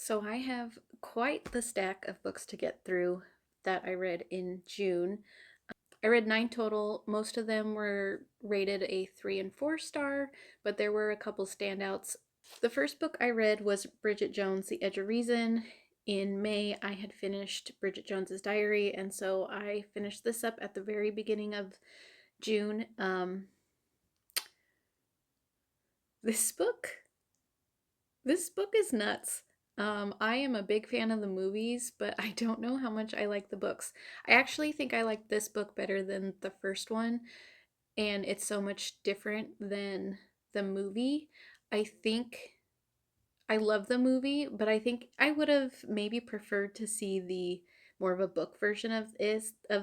So I have quite the stack of books to get through that I read in June. I read 9 total. Most of them were rated a 3 and 4 star, but there were a couple standouts. The first book I read was Bridget Jones' The Edge of Reason. In May, I had finished Bridget Jones's Diary, and so I finished this up at the very beginning of June. This book This book is nuts. I am a big fan of the movies, but I don't know how much I like the books. I actually think I like this book better than the first one, and it's so much different than the movie. I think I love the movie, but I think I would have maybe preferred to see the more of a book version of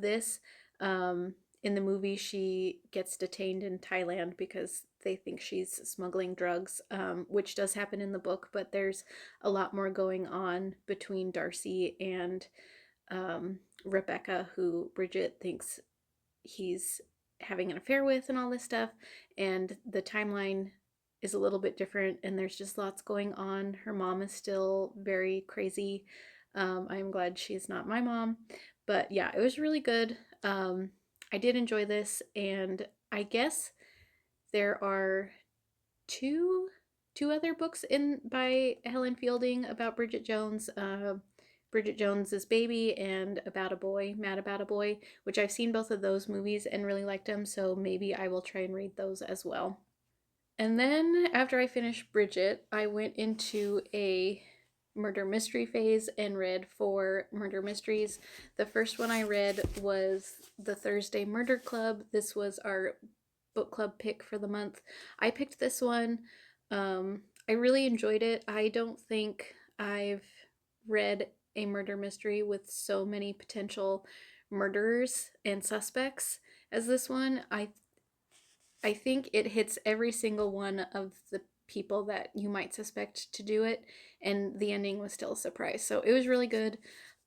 this. Um, in the movie, she gets detained in Thailand because they think she's smuggling drugs, which does happen in the book, but there's a lot more going on between Darcy and Rebecca, who Bridget thinks he's having an affair with, and all this stuff. And the timeline is a little bit different, and there's just lots going on. Her mom is still very crazy. I'm glad she's not my mom. But yeah, it was really good. I did enjoy this, and I guess there are two two other books in by Helen Fielding about Bridget Jones. Bridget Jones's Baby and About a Boy, Mad About a Boy, which I've seen both of those movies and really liked them, so maybe I will try and read those as well. And then after I finished Bridget, I went into a murder mystery phase and read 4 murder mysteries. The first one I read was The Thursday Murder Club. This was our book club pick for the month. I picked this one. I really enjoyed it. I don't think I've read a murder mystery with so many potential murderers and suspects as this one. I think it hits every single one of the people that you might suspect to do it, and the ending was still a surprise. So it was really good.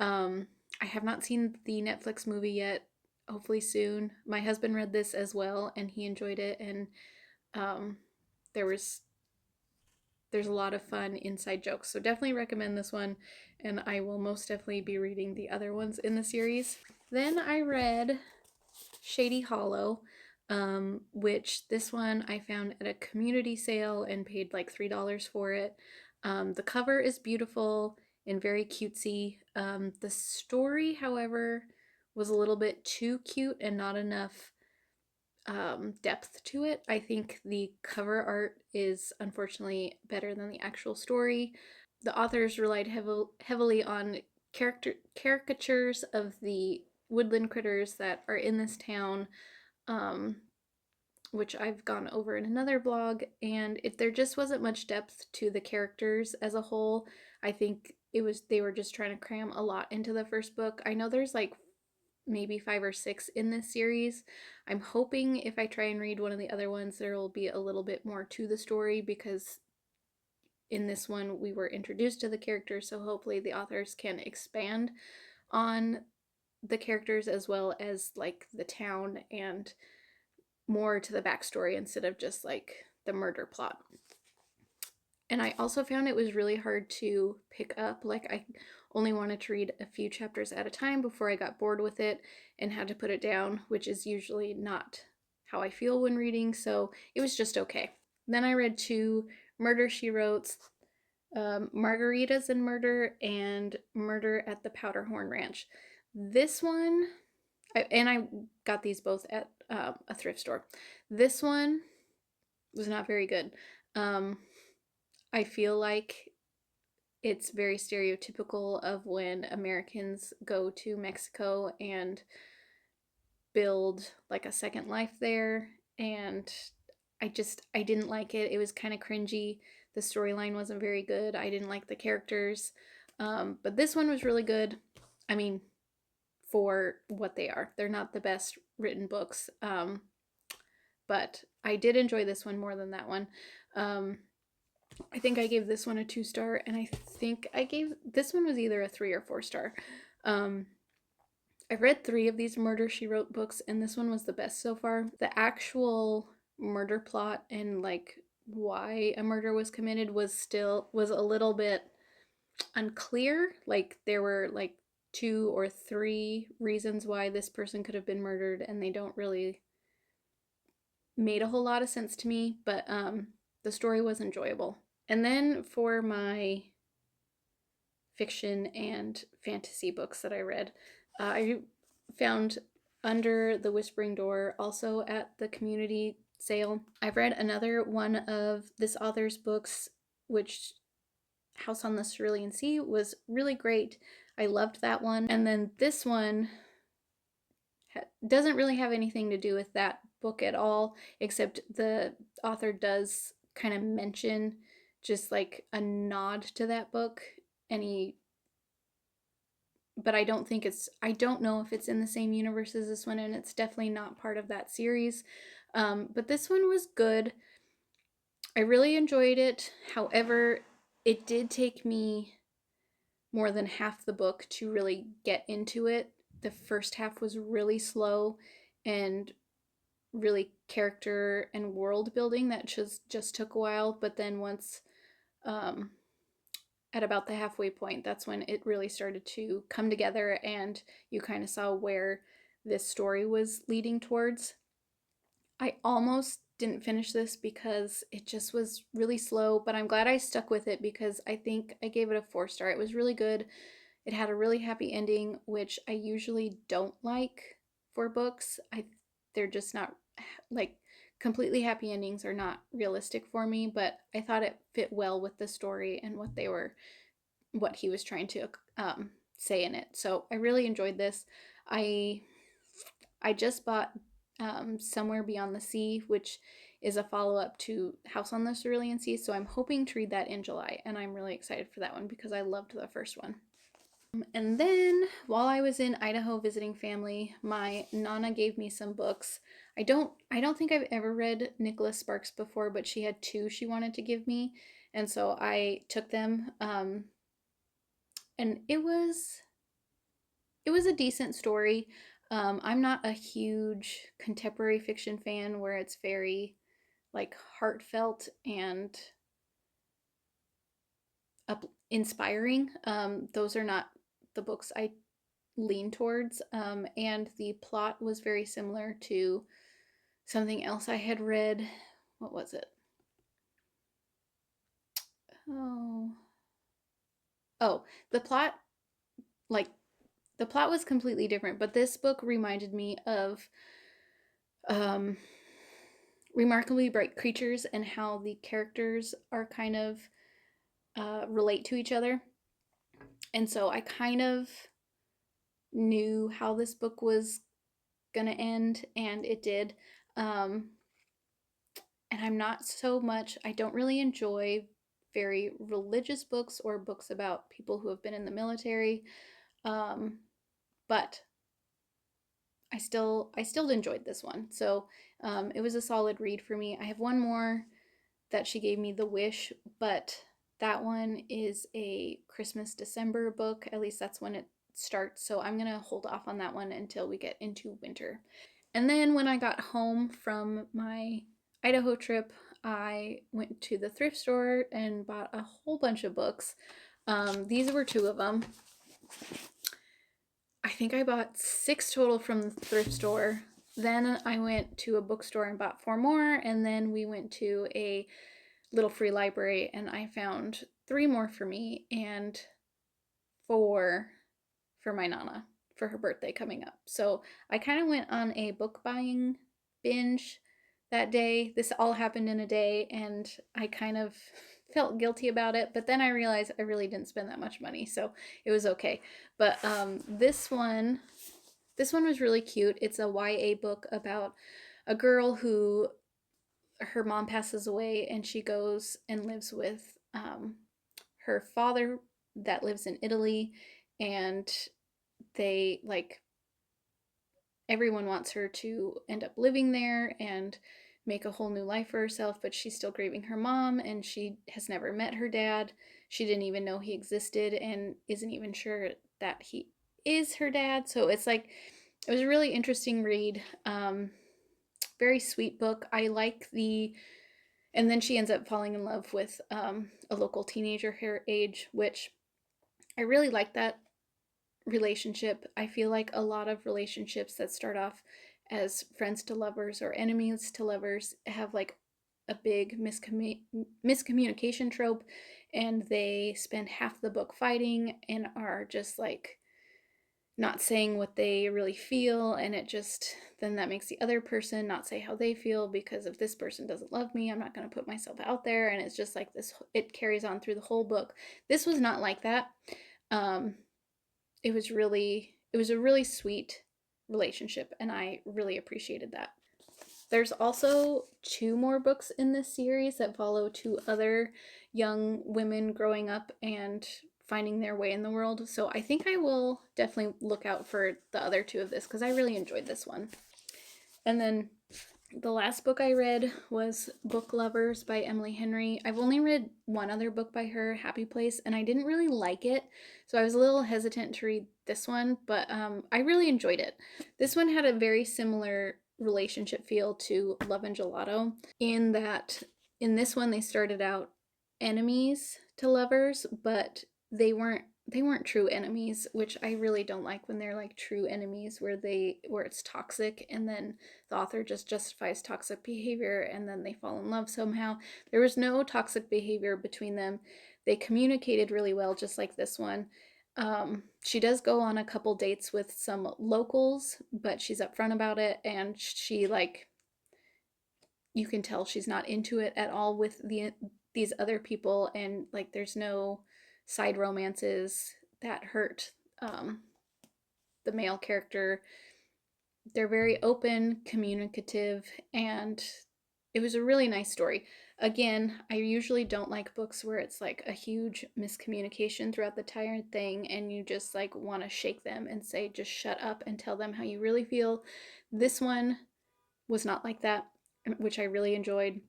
I have not seen the Netflix movie yet. Hopefully soon. My husband read this as well, and he enjoyed it. And um, there was there's a lot of fun inside jokes. So definitely recommend this one, and I will most definitely be reading the other ones in the series. Then I read Shady Hollow, which this one I found at a community sale and paid like $3 for it. The cover is beautiful and very cutesy. The story, however, was a little bit too cute and not enough depth to it. I think the cover art is unfortunately better than the actual story. The authors relied heavily on caricatures of the woodland critters that are in this town, um, which I've gone over in another blog. And if there just wasn't much depth to the characters as a whole, I think they were just trying to cram a lot into the first book. I know there's like maybe 5 or 6 in this series. I'm hoping if I try and read one of the other ones, there will be a little bit more to the story, because in this one we were introduced to the characters, so hopefully the authors can expand on the characters as well as like the town and more to the backstory instead of just like the murder plot. And I also found it was really hard to pick up. Like, I only wanted to read a few chapters at a time before I got bored with it and had to put it down, which is usually not how I feel when reading, so it was just okay. Then I read 2 Murder She Wrote, Margaritas and Murder, and Murder at the Powderhorn Ranch. This one, I got these both at a thrift store. This one was not very good. I feel like it's very stereotypical of when Americans go to Mexico and build like a second life there, and I didn't like it. It was kind of cringy. The storyline wasn't very good. I didn't like the characters. But this one was really good. I mean, for what they are. They're not the best written books. But I did enjoy this one more than that one. I think I gave this one a 2 star, and I think I gave this one was either a 3 or 4 star. I've read 3 of these Murder She Wrote books, and this one was the best so far. The actual murder plot and like why a murder was committed was a little bit unclear. Like there were like two or three reasons why this person could have been murdered, and they don't really made a whole lot of sense to me, but the story was enjoyable. And then for my fiction and fantasy books that I read, I found Under the Whispering Door also at the community sale. I've read another one of this author's books, which House on the Cerulean Sea was really great. I loved that one. And then this one doesn't really have anything to do with that book at all, except the author does kind of mention just like a nod to that book. And he, but I don't know if it's in the same universe as this one, and it's definitely not part of that series. But this one was good. I really enjoyed it. However, it did take me more than half the book to really get into it. The first half was really slow and really character and world building that just took a while. But then once um, at about the halfway point, that's when it really started to come together, and you kind of saw where this story was leading towards. I almost didn't finish this because it just was really slow, but I'm glad I stuck with it because I think I gave it a 4 star. It was really good. It had a really happy ending, which I usually don't like for books. They're just not like completely happy endings are not realistic for me, but I thought it fit well with the story and what he was trying to say in it. So I really enjoyed this. I I just bought Somewhere Beyond the Sea, which is a follow up to House on the Cerulean Sea. So I'm hoping to read that in July, and I'm really excited for that one because I loved the first one. And then while I was in Idaho visiting family, my nana gave me some books. I don't think I've ever read Nicholas Sparks before, but she had two she wanted to give me, and so I took them. And it was a decent story. I'm not a huge contemporary fiction fan where it's very like heartfelt and inspiring. Those are not the books I lean towards. And the plot was very similar to something else I had read. What was it? Oh, oh, the plot like the plot was completely different, but this book reminded me of um, Remarkably Bright Creatures and how the characters are kind of relate to each other. And so I kind of knew how this book was gonna end, and it did. Um, and I'm not so much, I don't really enjoy very religious books or books about people who have been in the military. Um, but I still enjoyed this one. So it was a solid read for me. I have one more that she gave me, The Wish, but that one is a Christmas December book. At least that's when it starts. So I'm gonna hold off on that one until we get into winter. And then when I got home from my Idaho trip, I went to the thrift store and bought a whole bunch of books. These were two of them. I think I bought 6 total from the thrift store. Then I went to a bookstore and bought 4 more, and then we went to a little free library and I found 3 more for me and 4 for my nana for her birthday coming up. So I kind of went on a book buying binge that day. This all happened in a day, and I kind of felt guilty about it, but then I realized I really didn't spend that much money, so it was okay. But this one was really cute. It's a YA book about a girl who her mom passes away and she goes and lives with her father that lives in Italy, and they like everyone wants her to end up living there and make a whole new life for herself, but she's still grieving her mom and she has never met her dad. She didn't even know he existed and isn't even sure that he is her dad. So it's like it was a really interesting read. Very sweet book. I like the and then she ends up falling in love with a local teenager her age, which I really like that relationship. I feel like a lot of relationships that start off as friends to lovers or enemies to lovers have like a big miscommunication trope, and they spend half the book fighting and are just like not saying what they really feel, and it just then that makes the other person not say how they feel, because if this person doesn't love me, I'm not going to put myself out there, and it's just like this, it carries on through the whole book. This was not like that. um it was a really sweet relationship, and I really appreciated that. There's also two more books in this series that follow two other young women growing up and finding their way in the world. So I think I will definitely look out for the other two of this because I really enjoyed this one. And then the last book I read was Book Lovers by Emily Henry. I've only read one other book by her, Happy Place, and I didn't really like it. So I was a little hesitant to read this one, but I really enjoyed it. This one had a very similar relationship feel to Love and Gelato, in that in this one they started out enemies to lovers, but they weren't true enemies, which I really don't like when they're like true enemies where it's toxic and then the author just justifies toxic behavior and then they fall in love somehow. There was no toxic behavior between them. They communicated really well, just like this one. She does go on a couple dates with some locals, but she's upfront about it, and she like you can tell she's not into it at all with these other people, and like there's no side romances that hurt um, the male character. They're very open, communicative, and it was a really nice story. Again, I usually don't like books where it's like a huge miscommunication throughout the entire thing and you just like want to shake them and say just shut up and tell them how you really feel. This one was not like that, which I really enjoyed.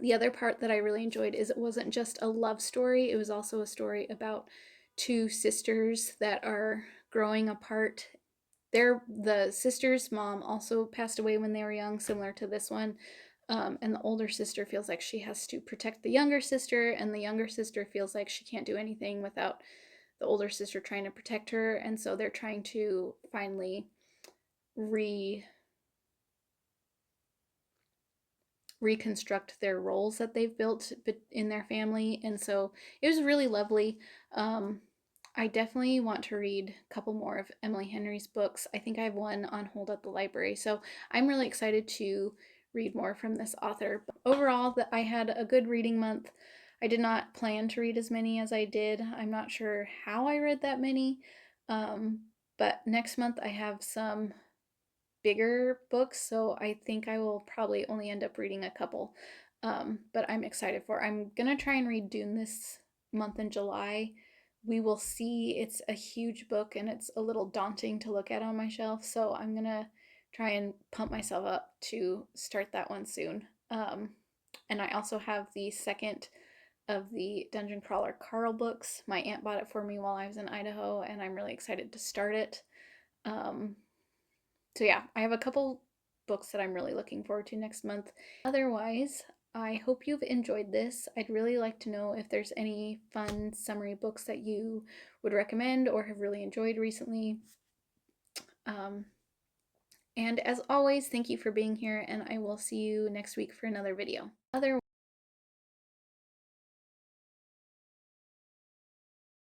The other part that I really enjoyed is it wasn't just a love story, it was also a story about two sisters that are growing apart. The sister's mom also passed away when they were young, similar to this one. And the older sister feels like she has to protect the younger sister, and the younger sister feels like she can't do anything without the older sister trying to protect her. And so they're trying to finally re reconstruct their roles that they've built in their family. And so it was really lovely. I definitely want to read a couple more of Emily Henry's books. I think I have one on hold at the library. So I'm really excited to read more from this author. But overall, I had a good reading month. I did not plan to read as many as I did. I'm not sure how I read that many. Um, but next month I have some bigger books, so I think I will probably only end up reading a couple. But I'm excited for. I'm gonna try and read Dune this month in July. We will see. It's a huge book and it's a little daunting to look at on my shelf, so I'm gonna try and pump myself up to start that one soon. And I also have the second of the Dungeon Crawler Carl books. My aunt bought it for me while I was in Idaho, and I'm really excited to start it. Um, so yeah, I have a couple books that I'm really looking forward to next month. Otherwise, I hope you've enjoyed this. I'd really like to know if there's any fun summary books that you would recommend or have really enjoyed recently. Um, and as always, thank you for being here, and I will see you next week for another video. Otherwise,